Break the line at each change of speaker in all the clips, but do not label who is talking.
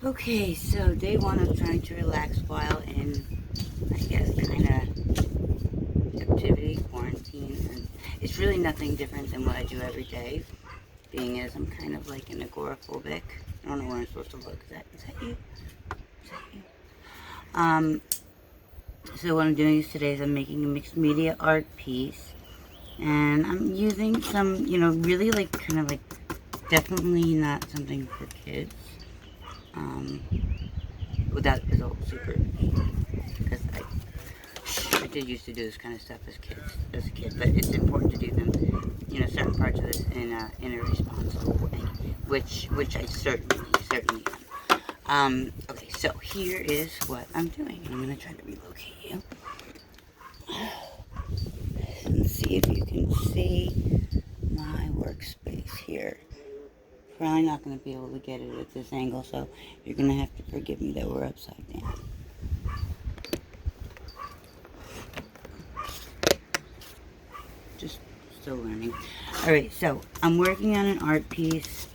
Okay, so day one of trying to relax while in, I guess, kind of captivity, quarantine. And it's really nothing different than what I do every day, being as I'm kind of like an agoraphobic. I don't know where I'm supposed to look. Is that you? Is that you? Um, so what I'm doing is today is I'm making a mixed media art piece. And I'm using some, really like kind of like definitely not something for kids. Um, well, that is all super, because I did used to do this kind of stuff as a kid, but it's important to do them, certain parts of this in a responsible way, which I certainly am. Okay, so here is what I'm doing. I'm gonna try to relocate you and see if you can see my workspace here. Probably not going to be able to get it at this angle, so you're going to have to forgive me that we're upside down. Just still learning. Alright, so I'm working on an art piece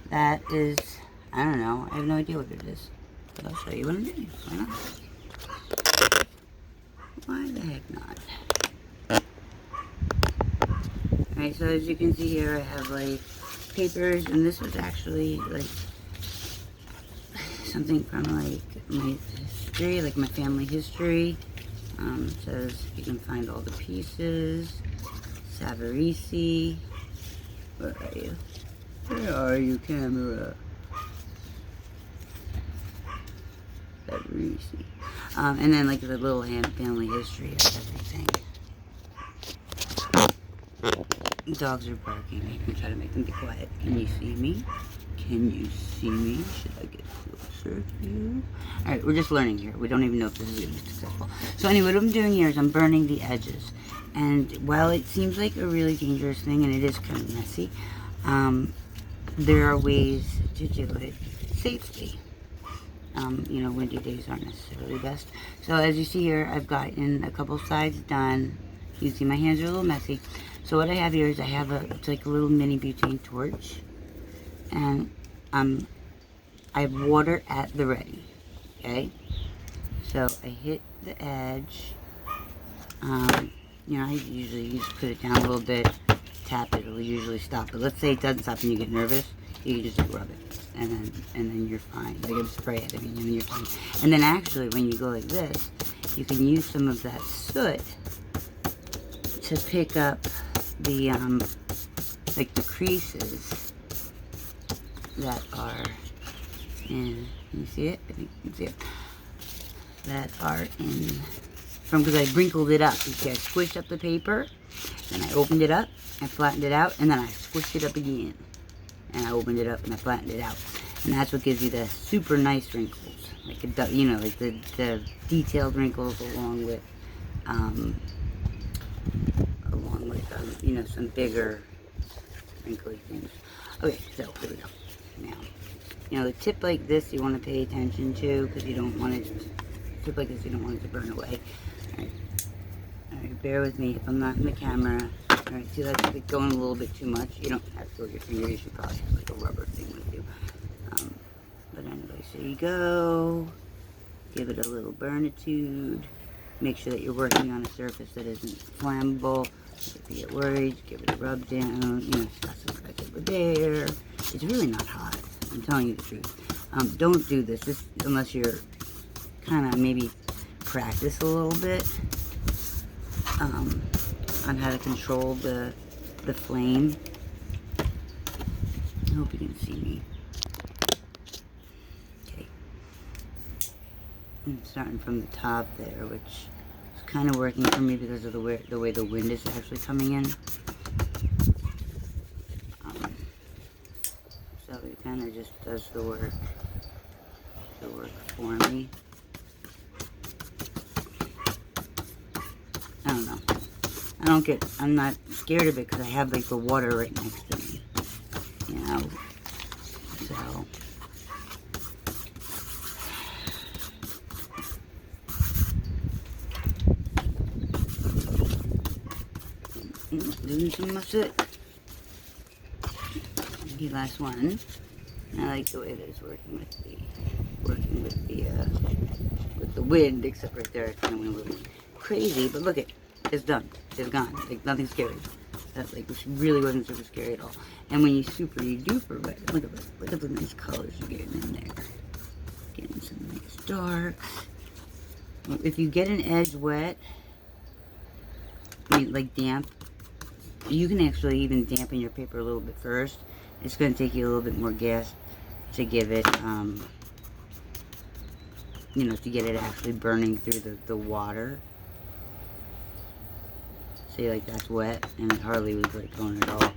that is, I don't know, I have no idea what it is. But I'll show you what I'm doing. Why not? Why the heck not? Alright, so as you can see here, I have like papers, and this was actually like something from like my history, like my family history. Says you can find all the pieces. Savarese. Where are you? Where are you, camera? Savarese. And then like the little family history of everything. Dogs are barking. I can try to make them be quiet. Can you see me? Can you see me? Should I get closer to you? Alright, we're just learning here. We don't even know if this is going to be successful. So anyway, what I'm doing here is I'm burning the edges. And while it seems like a really dangerous thing, and it is kind of messy, there are ways to do it safely. Windy days aren't necessarily best. So as you see here, I've gotten a couple sides done. You can see my hands are a little messy. So what I have here is it's like a little mini butane torch. And I have water at the ready. Okay? So I hit the edge. I usually just put it down a little bit, tap it, it'll usually stop. But let's say it doesn't stop and you get nervous, you can just rub it, and then you're fine. Like I'm spray it, and then you're fine. And then actually, when you go like this, you can use some of that soot to pick up the like the creases that are in. Can you see it? I think you can see it. That are in. Because I wrinkled it up. You see, I squished up the paper, then I opened it up, I flattened it out, and then I squished it up again. And I opened it up and I flattened it out. And that's what gives you the super nice wrinkles. Like, like the detailed wrinkles along with some bigger wrinkly things. Okay, so here we go. Now, the tip like this you want to pay attention to because you don't want it, tip like this you don't want it to burn away. Alright, bear with me if I'm not in the camera. Alright, see that's like going a little bit too much. You don't have to go with your finger, you should probably have like a rubber thing with you. But anyway, so you go, give it a little burnitude, make sure that you're working on a surface that isn't flammable. If you get worried, give it a rub down, got some scratch over there. It's really not hot, I'm telling you the truth. Don't do this unless you're kind of maybe practice a little bit on how to control the flame. I hope you can see me. Okay. I'm starting from the top there, which is kind of working for me because of the way the wind is actually coming in. So it kind of just does the work for me. I don't know. I'm not scared of it because I have like the water right next to me, so. Doing some of it. The last one. I like the way that it's working with the wind, except right there, it's kind of went a little crazy. But look, it's done. It's gone. Like nothing scary. That which really wasn't super scary at all. And when you super duper wet, look at the nice colors you're getting in there. Getting some nice darks. If you get an edge wet, I mean, like damp, you can actually even dampen your paper a little bit first. It's going to take you a little bit more gas to give it, you know, to get it actually burning through the water. See, like that's wet, and it hardly was like going at all.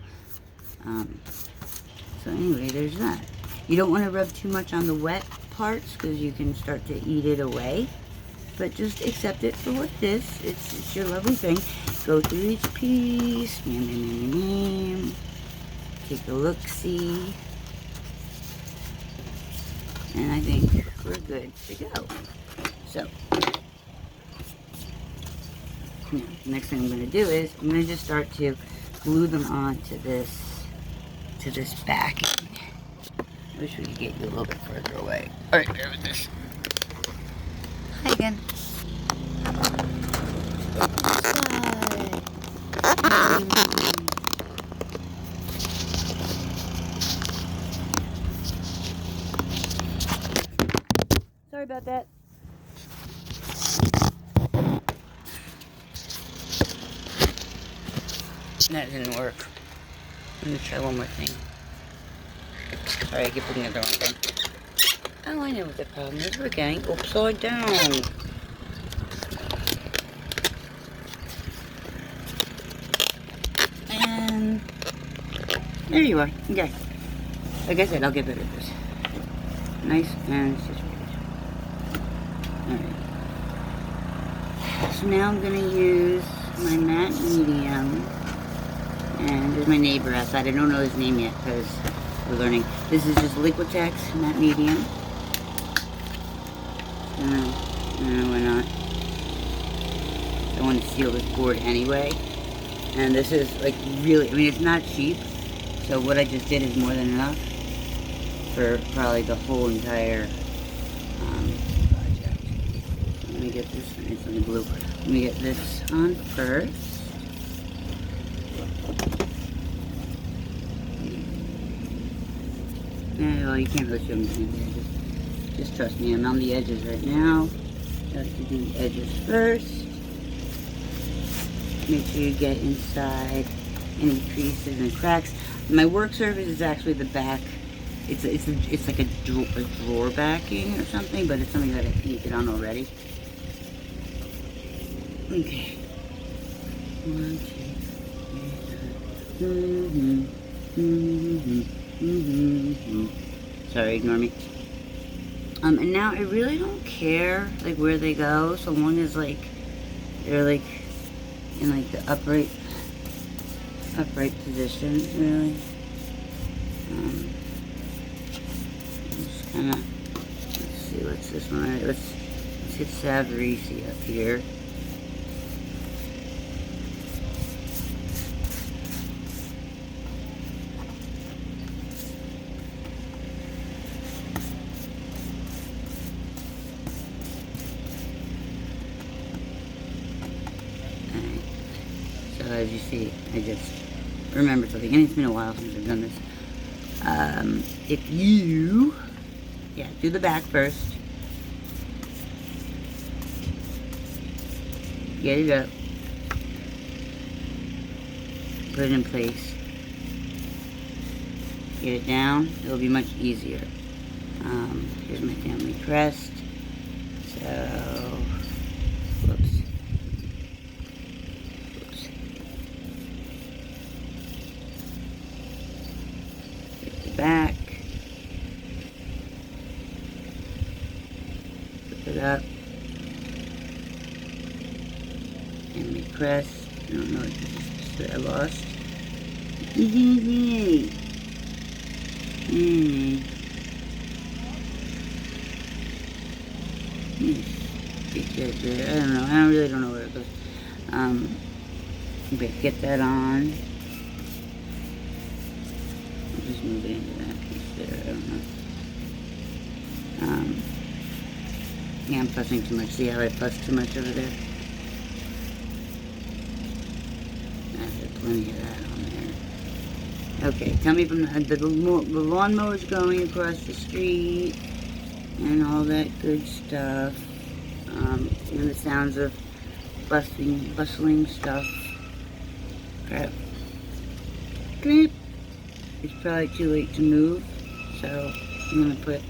So anyway, there's that. You don't want to rub too much on the wet parts because you can start to eat it away. But just accept it for what it is. It's your lovely thing. Go through each piece. Take a look-see. And I think we're good to go. So, now, the next thing I'm going to do is I'm going to just start to glue them onto this backing. I wish we could get you a little bit further away. All right, there with this. Hi again. Sorry about that. That didn't work. Let me try one more thing. Sorry, I keep putting it the wrong thing. Oh, I know what the problem is. We're getting upside down. And there you are. Okay. Like I said, I'll get better at this. Nice and situated. Alright. So now I'm going to use my matte medium. And there's my neighbor outside. I don't know his name yet because we're learning. This is just Liquitex matte medium. Why not? I want to seal this board anyway. And this is like really, I mean, it's not cheap. So what I just did is more than enough for probably the whole entire project. So let me get this, it's on the glue. Let me get this on first. Yeah, well, you can't really show me anything there. Just trust me. I'm on the edges right now. I like to do the edges first. Make sure you get inside any creases and cracks. My work surface is actually the back. It's like a drawer backing or something, but it's something that I painted on already. Okay. 1, 2, 3. Sorry, ignore me. And now I really don't care like where they go, so long as like they're like in like the upright position, really. Just kind of, let's see, what's this one? All right, let's hit Savarese up here. So as you see, I just remembered something, and it's been a while since I've done this. If you, do the back first. Get it up. Put it in place. Get it down. It'll be much easier. Here's my family crest. So, whoops. Get the back. Flip it up. Family crest. I don't know what this is. I lost. I don't know. I really don't know where it goes. But get that on. I'll just move it into that piece there. I don't know. Yeah, I'm fussing too much. See how I fuss too much over there? There's plenty of that on there. Okay, tell me from the lawnmower's going across the street and all that good stuff. And the sounds of bustling stuff. Crap. Creep. It's probably too late to move, so I'm gonna put,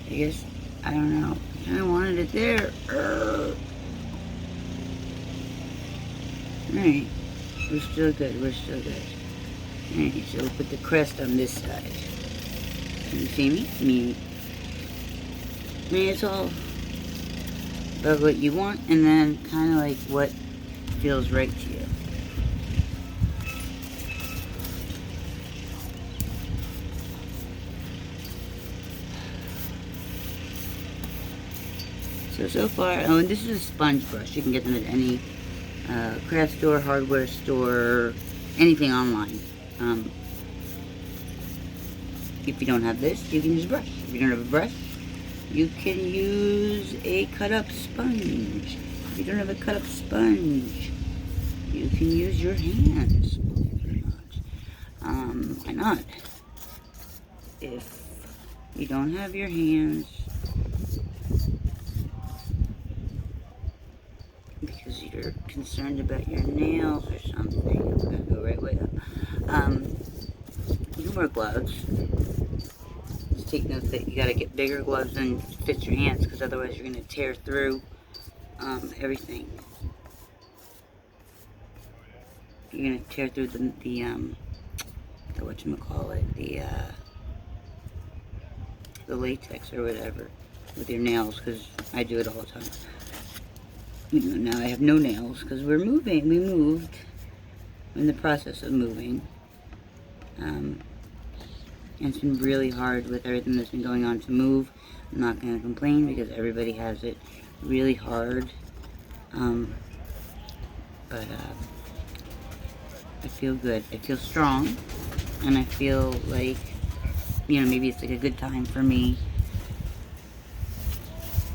I guess, I don't know. I kinda wanted it there. Alright. We're still good, we're still good. Alright, so we'll put the crest on this side. Can you see me? I mean, it's all about what you want, and then kind of like what feels right to you. So far, oh, and this is a sponge brush. You can get them at any craft store, hardware store, anything online. If you don't have this, you can use a brush. If you don't have a brush, you can use a cut-up sponge. If you don't have a cut-up sponge, you can use your hands, believe it or not. Why not? If you don't have your hands, because you're concerned about your nails or something, I'm gonna go right way up. You can wear gloves. Just take note that you gotta get bigger gloves than fit your hands, because otherwise you're gonna tear through everything. You're gonna tear through the whatchamacallit, the latex or whatever with your nails, because I do it all the time. You know, now I have no nails because we're moving. We moved. We're in the process of moving. And it's been really hard with everything that's been going on to move. I'm not going to complain because everybody has it really hard. But I feel good. I feel strong. And I feel like, you know, maybe it's like a good time for me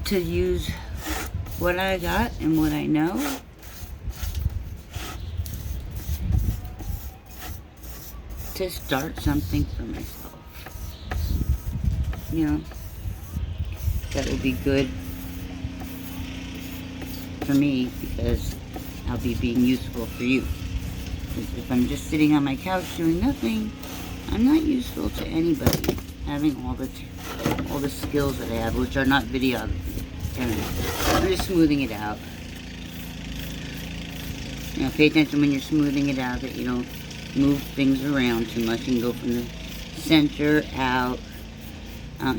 to use what I got and what I know to start something for myself. You know, that will be good for me because I'll be being useful for you. Because if I'm just sitting on my couch doing nothing, I'm not useful to anybody. Having all the skills that I have, which are not videography. I'm just smoothing it out. You know, pay attention when you're smoothing it out that you don't move things around too much. You can go from the center out.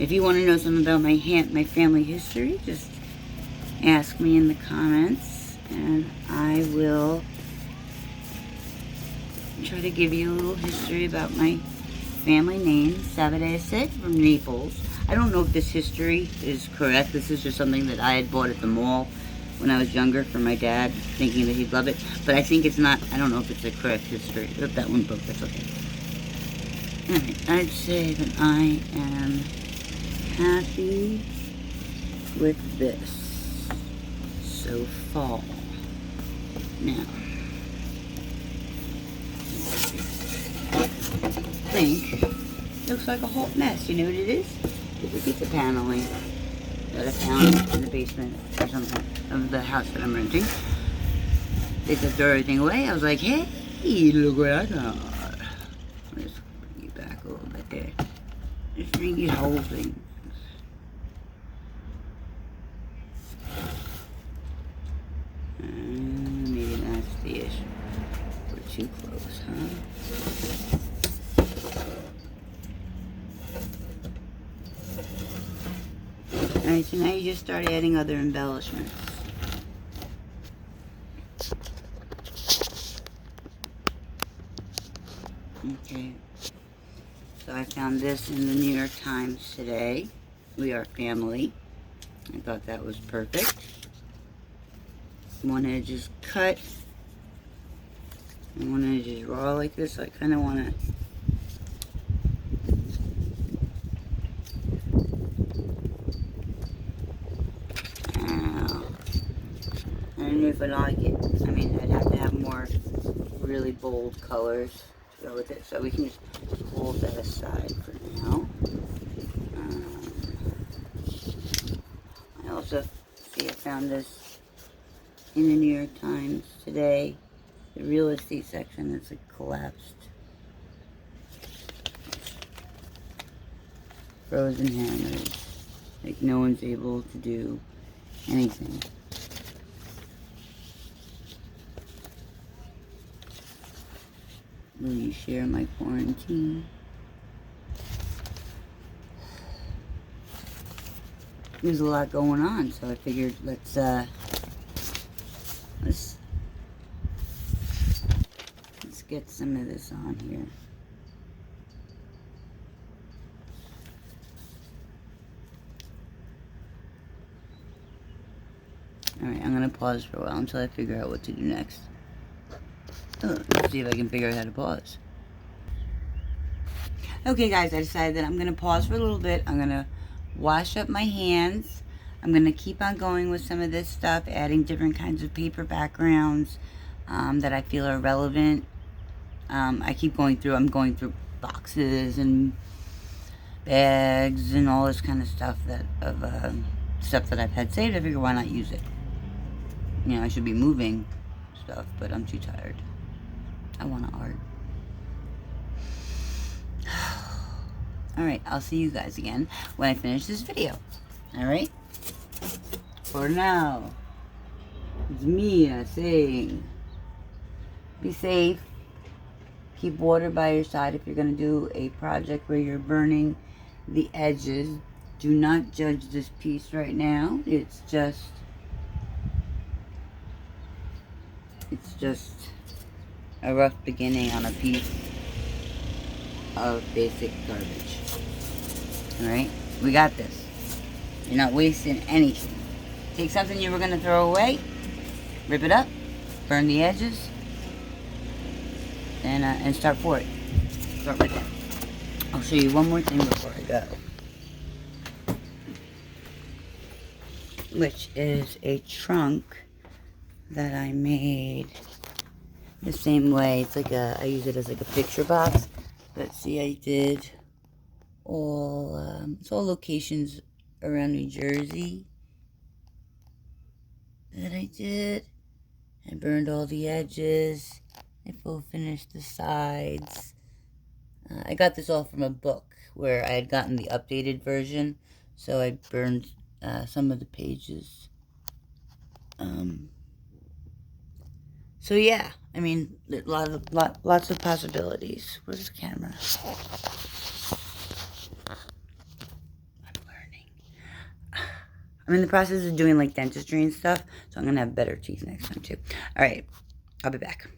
If you want to know something about my family history, just ask me in the comments, and I will try to give you a little history about my family name, Savarese, from Naples. I don't know if this history is correct. This is just something that I had bought at the mall when I was younger for my dad, thinking that he'd love it. But I think it's not, I don't know if it's the correct history. If that one broke, that's okay. Alright, I'd say that I am happy with this so far. Now, I think looks like a hot mess. You know what it is? It's a pizza paneling that I found in the basement or something of the house that I'm renting. They took everything away. I was like, hey, look what I got. Let's bring you back a little bit there. Just bring you whole thing. Maybe that's the issue. We're too close, huh? Alright, so now you just start adding other embellishments. Okay. So I found this in the New York Times today. We Are Family. I thought that was perfect. One edge is cut. And one edge is raw like this. So I kind of want to but I like it. I mean, I'd have to have more really bold colors to go with it. So we can just hold that aside for now. I also see I found this in the New York Times today. The real estate section is like collapsed. Frozen hammers. Like no one's able to do anything. Will you share my quarantine? There's a lot going on, so I figured let's get some of this on here. Alright, I'm gonna pause for a while until I figure out what to do next. Let's see if I can figure out how to pause. Okay guys, I decided that I'm gonna pause for a little bit. I'm gonna wash up my hands. I'm gonna keep on going with some of this stuff, adding different kinds of paper backgrounds that I feel are relevant. I keep going through, I'm going through boxes and bags and all this kind of stuff stuff that I've had saved. I figure why not use it? You know, I should be moving stuff, but I'm too tired. I want to art. Alright, I'll see you guys again when I finish this video. Alright? For now, it's Mia saying, be safe. Keep water by your side if you're going to do a project where you're burning the edges. Do not judge this piece right now. It's just a rough beginning on a piece of basic garbage. Alright? We got this. You're not wasting anything. Take something you were going to throw away, rip it up, burn the edges, and start for it. Start right there. I'll show you one more thing before I go. Which is a trunk that I made the same way. It's like I use it as like a picture box. But see, I did it's all locations around New Jersey that I did. I burned all the edges. I full finished the sides. I got this all from a book where I had gotten the updated version, so I burned some of the pages. So yeah, I mean, lots of possibilities. Where's the camera? I'm learning. I'm in the process of doing like dentistry and stuff, so I'm gonna have better teeth next time too. All right, I'll be back.